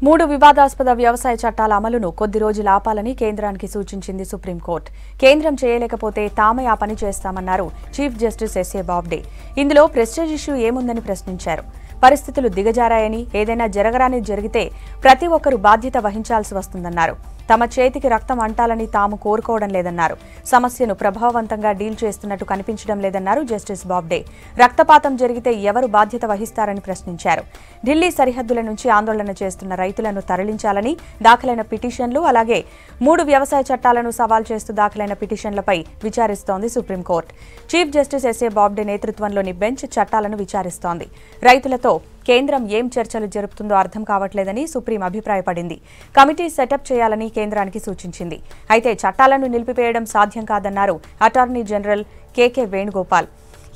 మూడు వివాదాస్పద వ్యవసాయ చట్టాల అమలును కొద్ది రోజులు ఆపాలని కేంద్రానికి సూచించింది సుప్రీంకోర్టు. కేంద్రం చేయలేకపోతే తామే ఆ పని చేస్తామన్నారు చీఫ్ జస్టిస్ ఎస్ఏ బాబ్డే. ఇందులో ప్రెస్టీజ్ ఇష్యూ ఏముందని ప్రశ్నించారు. పరిస్థితులు దిగజారాయని, ఏదైనా జరగరానిది జరిగితే ప్రతి ఒక్కరూ బాధ్యత వహించాల్సి వస్తుందన్నారు. తమ చేతికి రక్తం అంటాలని తాము కోరుకోవడం లేదన్నారు. సమస్యను ప్రభావవంతంగా డీల్ చేస్తున్నట్టు కనిపించడం లేదన్నారు జస్టిస్ బాబ్డే. రక్తపాతం జరిగితే ఎవరు బాధ్యత వహిస్తారని ప్రశ్నించారు. ఢిల్లీ సరిహద్దుల నుంచి ఆందోళన చేస్తున్న రైతులను తరలించాలని దాఖలైన పిటిషన్లు, అలాగే 3 వ్యవసాయ చట్టాలను సవాల్ చేస్తూ దాఖలైన పిటిషన్లపై విచారిస్తోంది Supreme Court. Chief justice SA Bobde నేతృత్వంలోని బెంచ్ చట్టాలను విచారిస్తోంది. రైతులతో కేంద్రం ఏం చర్చలు జరుపుతుందో అర్థం కావట్లేదని సుప్రీం అభిప్రాయపడింది. కమిటీ సెటప్ చేయాలని కేంద్రానికి సూచించింది. అయితే చట్టాలను నిలిపివేయడం సాధ్యం కాదన్నారు అటార్నీ జనరల్ కేకే వేణుగోపాల్.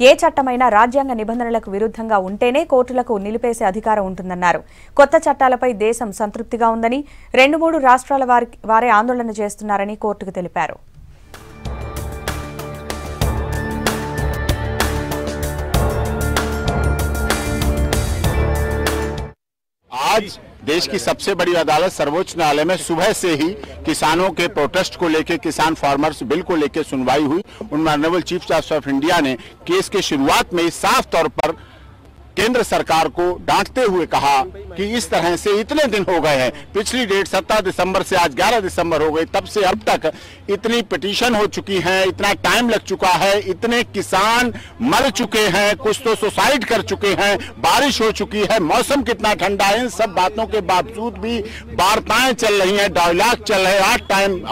ఏ చట్టమైనా రాజ్యాంగ నిబంధనలకు విరుద్ధంగా ఉంటేనే కోర్టులకు నిలిపేసే అధికారం ఉంటుందన్నారు. కొత్త చట్టాలపై దేశం సంతృప్తిగా ఉందని, 2-3 రాష్ట్రాల వారే ఆందోళన చేస్తున్నారని కోర్టుకు తెలిపారు. आज देश की सबसे बड़ी अदालत सर्वोच्च न्यायालय में सुबह से ही किसानों के प्रोटेस्ट को लेकर, किसान फार्मर्स बिल को लेकर सुनवाई हुई। उनमें honourable chief justice of India ने केस के शुरुआत में साफ तौर पर केंद्र सरकार को डांटते हुए कहा कि इस तरह से इतने दिन हो गए हैं, पिछली डेट 17 दिसंबर से आज 11 दिसंबर हो गई, तब से अब तक इतनी पिटीशन हो चुकी है, इतना टाइम लग चुका है, इतने किसान मर चुके हैं, कुछ तो सुसाइड कर चुके हैं, बारिश हो चुकी है, मौसम कितना ठंडा है, इन सब बातों के बावजूद भी वार्ताएं चल रही हैं, डायलॉग चल रहे हैं,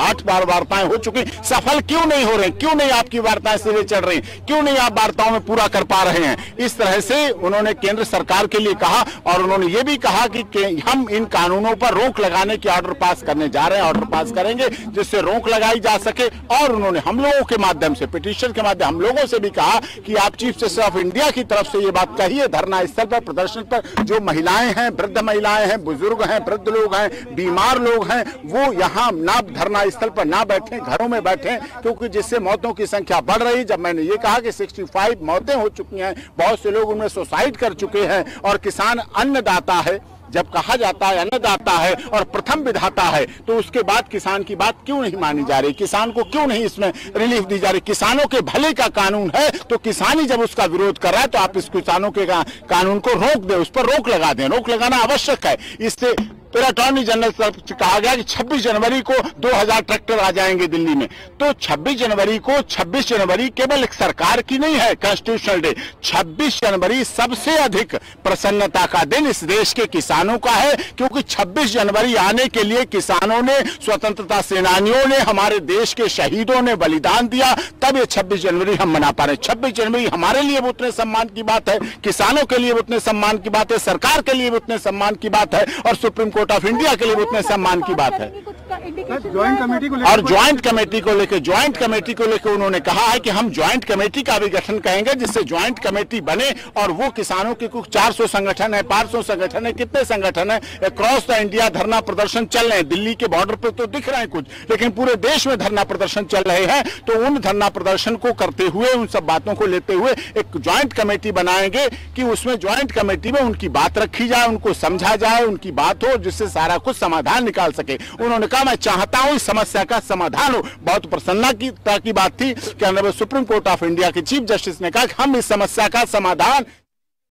8 बार वार्ताएं हो चुकी, सफल क्यों नहीं हो रहे? क्यों नहीं आपकी वार्ताएं सिरे चढ़ रही? क्यों नहीं आप वार्ताओं में पूरा कर पा रहे हैं? इस तरह से उन्होंने केंद्र सरकार के लिए कहा और उन्होंने ये भी कहा कि हम इन कानूनों पर रोक लगाने के ऑर्डर पास करने जा रहे हैं, ऑर्डर पास करेंगे जिससे रोक लगाई जा सके। और उन्होंने हम लोगों के माध्यम से, पिटीशन के माध्यम हम लोगों से भी कहा कि आप चीफ जस्टिस ऑफ इंडिया की तरफ से ये बात कहिए, धरना स्थल पर, प्रदर्शन पर जो महिलाएं हैं, वृद्ध महिलाएं हैं, बुजुर्ग हैं, वृद्ध लोग हैं, बीमार लोग हैं, वो यहाँ ना धरना स्थल पर ना बैठे, घरों में बैठे, क्योंकि जिससे मौतों की संख्या बढ़ रही। जब मैंने ये कहा कि 65 मौतें हो चुकी हैं, बहुत से लोग उनमें सुसाइड कर चुके हैं, और किसान अन्नदाता है, जब कहा जाता है अन्नदाता है और प्रथम विधाता है, तो उसके बाद किसान की बात क्यों नहीं मानी जा रही? किसान को क्यों नहीं इसमें रिलीफ दी जा रही? किसानों के भले का कानून है, तो किसान ही जब उसका विरोध कर रहा है, तो आप इस किसानों के कानून को रोक दें, उस पर रोक लगा दें। रोक लगाना आवश्यक है। इससे फिर अटॉर्नी जनरल तरफ से कहा गया कि 26 जनवरी को 2000 ट्रैक्टर आ जाएंगे दिल्ली में। तो 26 जनवरी केवल एक सरकार की नहीं है कॉन्स्टिट्यूशनल डे। 26 जनवरी सबसे अधिक प्रसन्नता का दिन इस देश के किसानों का है, क्योंकि 26 जनवरी आने के लिए किसानों ने, स्वतंत्रता सेनानियों ने, हमारे देश के शहीदों ने बलिदान दिया, तब ये 26 जनवरी हम मना पा रहे हैं। 26 जनवरी हमारे लिए भी उतने सम्मान की बात है, किसानों के लिए भी उतने सम्मान की बात है, सरकार के लिए भी उतने सम्मान की बात है, और सुप्रीम कोर्ट ऑफ इंडिया के लिए उतने सम्मान की बात है। ज्वाइंट कमेटी को और ज्वाइंट कमेटी को लेकर उन्होंने कहा है कि हम ज्वाइंट कमेटी का भी गठन करेंगे, जिससे ज्वाइंट कमेटी बने और वो किसानों के कुछ 400 संगठन है, 500 संगठन है, कितने संगठन है, अक्रॉस द इंडिया धरना प्रदर्शन चल रहे हैं। दिल्ली के बॉर्डर पे तो दिख रहे हैं कुछ, लेकिन पूरे देश में धरना प्रदर्शन चल रहे हैं। तो उन धरना प्रदर्शन को करते हुए, उन सब बातों को लेते हुए एक ज्वाइंट कमेटी बनाएंगे कि उसमें ज्वाइंट कमेटी में उनकी बात रखी जाए, उनको समझा जाए, उनकी बात हो, जिससे सारा कुछ समाधान निकाल सके। उन्होंने कहा मैं चाहता हूं इस समस्या का समाधान हो। बहुत प्रसन्नता की बात थी कि honourable supreme court of India के चीफ जस्टिस ने कहा कि हम इस समस्या का समाधान